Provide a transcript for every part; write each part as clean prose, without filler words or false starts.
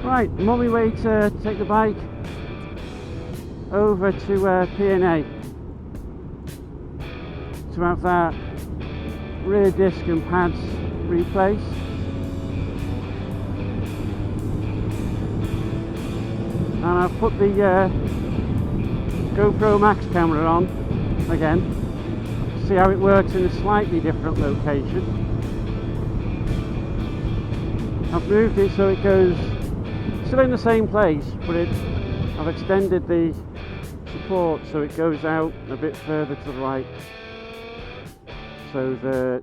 Right, I'm on my way to take the bike over to P&A to have that rear disc and pads replaced. And I've put the GoPro Max camera on again to see how it works in a slightly different location. I've moved it so it goes still in the same place, but I've extended the support so it goes out a bit further to the right, so the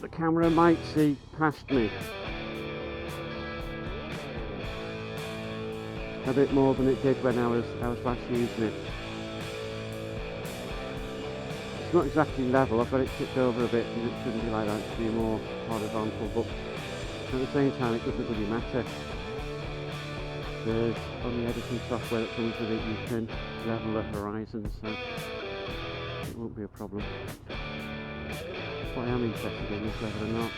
camera might see past me a bit more than it did when I was last using it. It's not exactly level, I've got it tipped over a bit and it shouldn't be like that, it should be more horizontal, but at the same time it doesn't really matter. There's on the editing software that comes with it, you can level the horizon, so it won't be a problem. What I am interested in is whether or not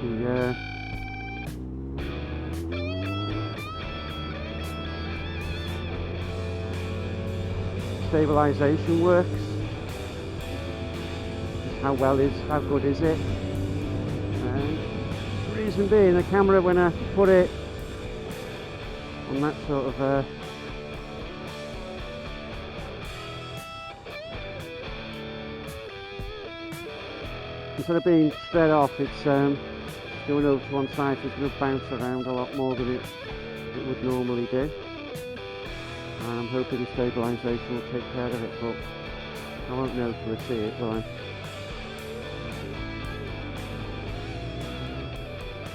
the stabilisation works. How good is it? The reason being, the camera, when I put it on that sort of instead of being straight off, it's going over to one side, so it's going to bounce around a lot more than it would normally do. And I'm hoping the stabilisation will take care of it, but I won't know till I see it, will I?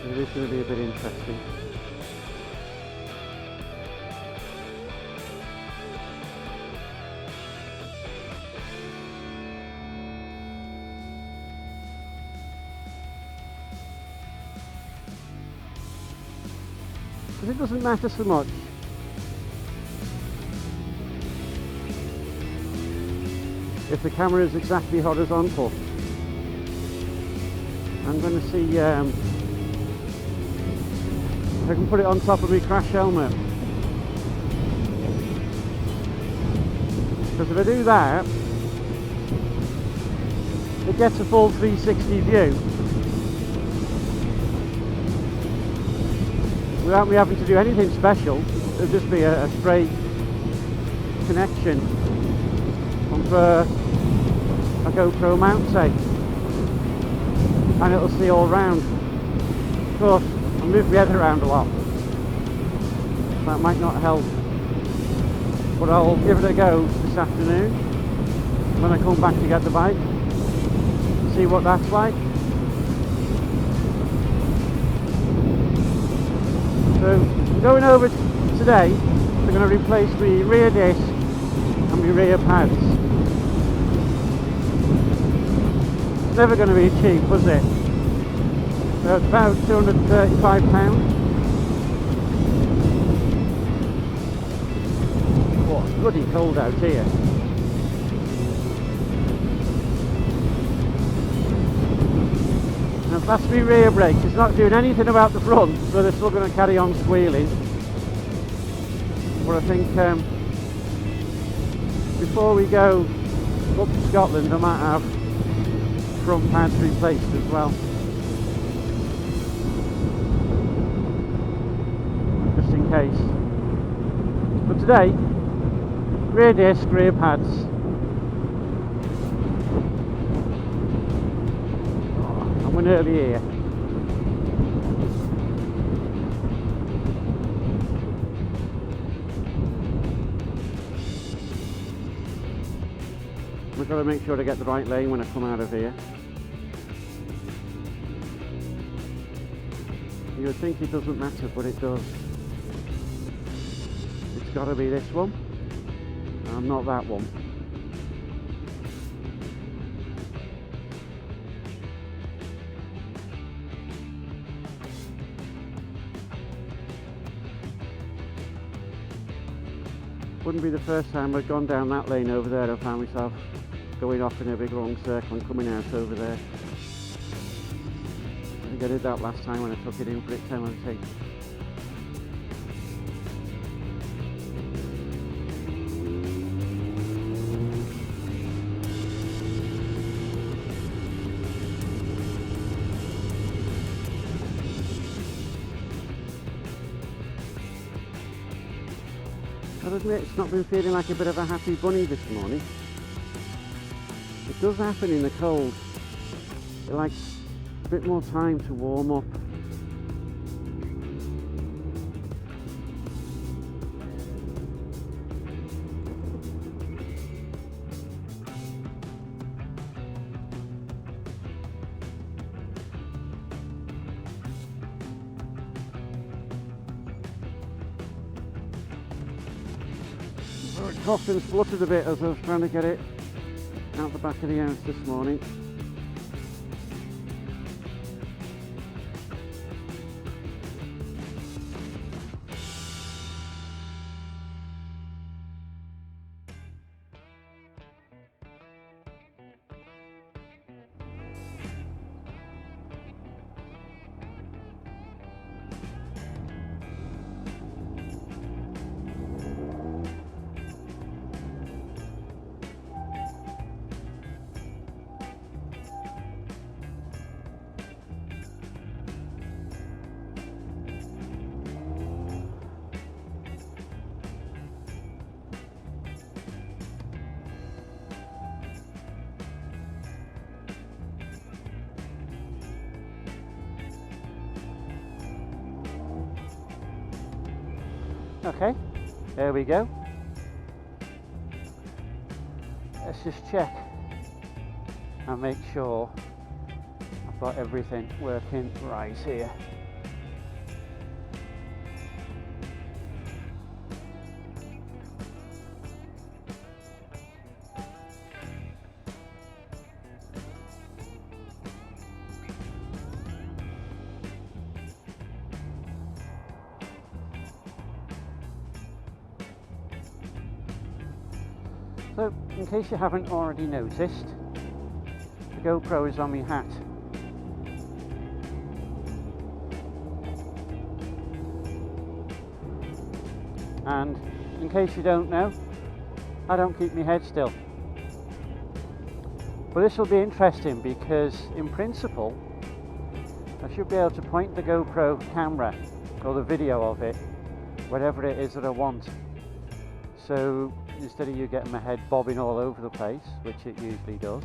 It is going to be a bit interesting. Because it doesn't matter so much if the camera is exactly horizontal. I'm going to see if I can put it on top of my crash helmet. Because if I do that, it gets a full 360 view without me having to do anything special. It'll just be a straight connection onto a GoPro mount, say, and it'll see all round. Of course, I'll move my head around a lot, that might not help, but I'll give it a go this afternoon when I come back to get the bike, see what that's like. So I'm going over today, they're going to replace the rear disc and my rear pads. It's never going to be cheap, was it? So it's about £235. Oh, it's bloody cold out here. Now that's my rear brakes. It's not doing anything about the front, so they're still going to carry on squealing. But I think before we go up to Scotland, I might have front pads replaced as well, just in case. But today, rear disc, rear pads. And we're nearly here. We've got to make sure to get the right lane when I come out of here. You would think it doesn't matter, but it does. It's got to be this one. I'm not that one. Wouldn't be the first time I've gone down that lane over there. I found myself going off in a big long circle and coming out over there. I think I did that last time when I took it in for its MOT. I'll admit it's not been feeling like a bit of a happy bunny this morning. It does happen in the cold. It likes a bit more time to warm up. It coughed and spluttered a bit as I was trying to get it out the back of the house this morning. Okay, there we go. Let's just check and make sure I've got everything working right here. So, in case you haven't already noticed, the GoPro is on my hat. And in case you don't know, I don't keep my head still. But this will be interesting because, in principle, I should be able to point the GoPro camera or the video of it wherever it is that I want. So instead of you getting my head bobbing all over the place, which it usually does,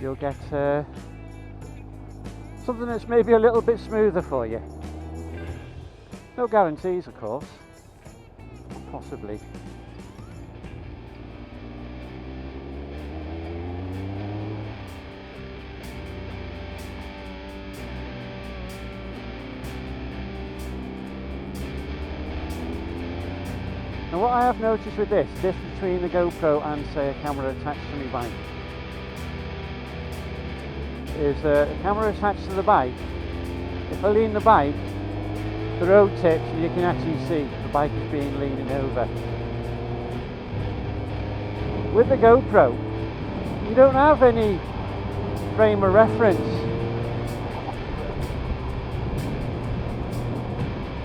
you'll get something that's maybe a little bit smoother for you. No guarantees, of course, possibly. Now what I have noticed with this, the difference between the GoPro and say a camera attached to my bike, is a camera attached to the bike, if I lean the bike, the road tips and you can actually see the bike is being leaning over. With the GoPro, you don't have any frame of reference.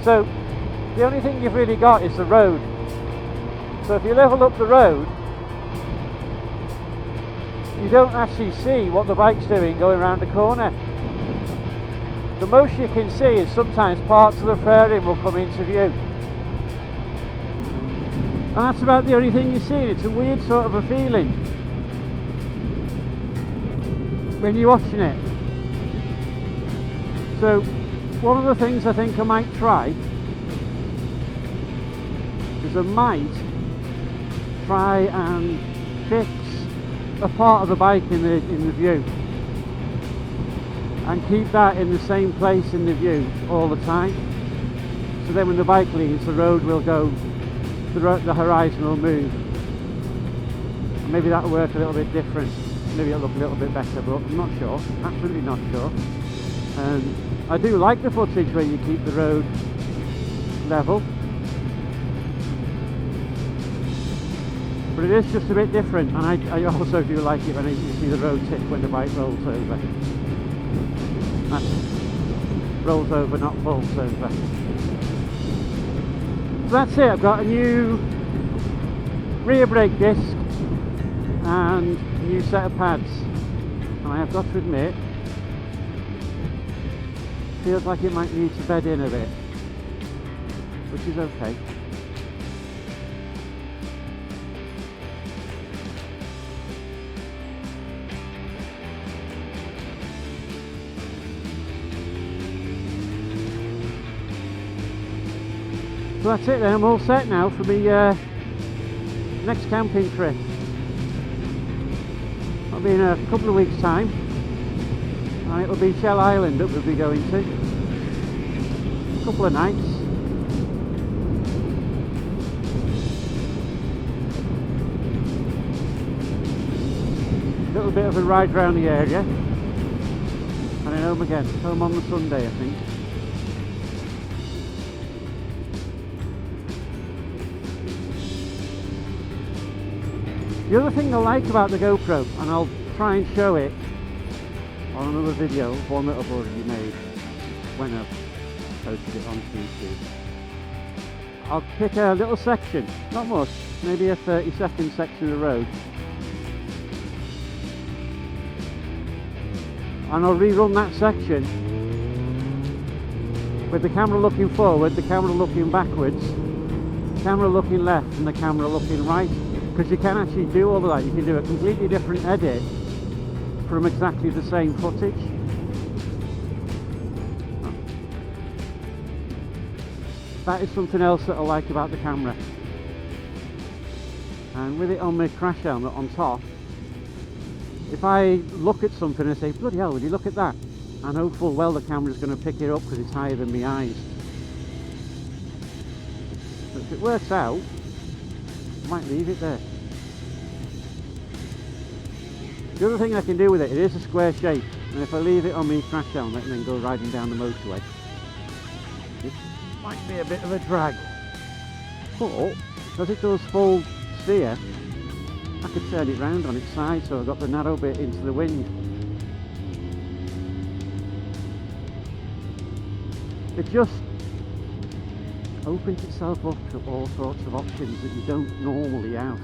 So the only thing you've really got is the road. So if you level up the road, you don't actually see what the bike's doing going around the corner. The most you can see is sometimes parts of the fairing will come into view. And that's about the only thing you see. It's a weird sort of a feeling when you're watching it. So one of the things I think I might try is I might try and fix a part of the bike in the view and keep that in the same place in the view all the time, so then when the bike leaves, the road will go, the horizon will move. And maybe that'll work a little bit different, maybe it'll look a little bit better, but I'm not sure, absolutely not sure. I do like the footage where you keep the road level, but it is just a bit different, and I also do like it when you see the road tip when the bike rolls over. That's rolls over, not falls over. So that's it, I've got a new rear brake disc and a new set of pads, and I have got to admit, feels like it might need to bed in a bit, which is okay. So that's it then, I'm all set now for the next camping trip. That'll be in a couple of weeks' time, and it'll be Shell Island that we'll be going to. A couple of nights. A little bit of a ride around the area, and then home again. Home on the Sunday, I think. The other thing I like about the GoPro, and I'll try and show it on another video, one that I've already made when I've posted it on YouTube. I'll pick a little section, not much, maybe a 30-second section of road, and I'll rerun that section with the camera looking forward, the camera looking backwards, the camera looking left and the camera looking right. Because you can actually do all of that. You can do a completely different edit from exactly the same footage. That is something else that I like about the camera. And with it on my crash helmet on top, if I look at something and say, bloody hell, would you look at that? I know full well the camera's going to pick it up because it's higher than my eyes. But if it works out, might leave it there. The other thing I can do with it, it is a square shape, and if I leave it on my crash helmet and then go riding down the motorway, it might be a bit of a drag. But because it does full steer, I could turn it round on its side, so I've got the narrow bit into the wind. It just opens itself up to all sorts of options that you don't normally have.